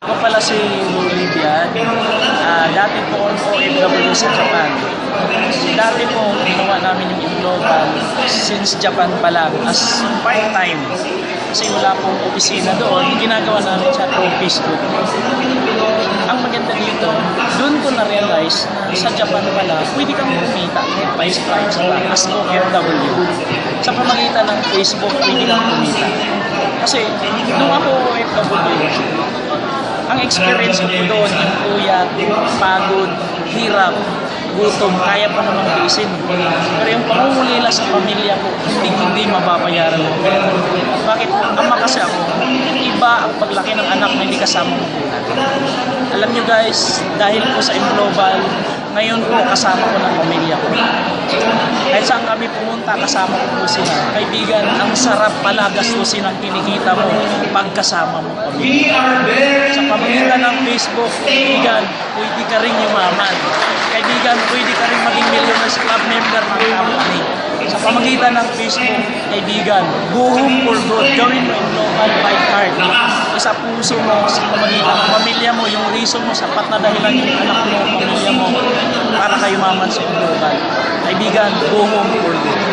Ako pala si Olivia. Dati po ako OFW sa Japan. Dati po, ginawa namin yung global since Japan pa lang as part-time. Kasi wala pong opisina doon, ginagawa namin siya through Facebook. Ang maganda dito, doon ko na-realize na sa Japan pala, pwede kang kumita by stripes as OFW. Sa pamagitan ng Facebook, pwede kang kumita. Kasi nung ako OFW, ang experience ko doon, yung puyat, pagod, hirap, gutom, kaya pa namang tiisin. Pero yung pangungulila sa pamilya ko, hindi mababayaran ng pera. Bakit? Ama kasi ako, iba ang paglaki ng anak na hindi kasama mo. Alam nyo guys, dahil po sa Global, ngayon po kasama ko ng pamilya ko. Kahit saan kami pumunta, kasama ko po sila. Kaibigan, ang sarap pala gastusin ang kinikita mo pagkasama mo pamilya. Sa pamagitan ng Facebook, kaibigan, pwede ka rin yumaman. Kaibigan, pwede ka rin maging Millionaires Club member ng company. Sa pamagitan ng Facebook, kaibigan, go home for good. Gawin mo yung global by card. Sa puso mo, sa pamagitan ng pamilya mo, yung reason mo, sapat na dahilan yung anak mo, pamilya mo, para kayo maman sa global. Kaibigan, go home for good.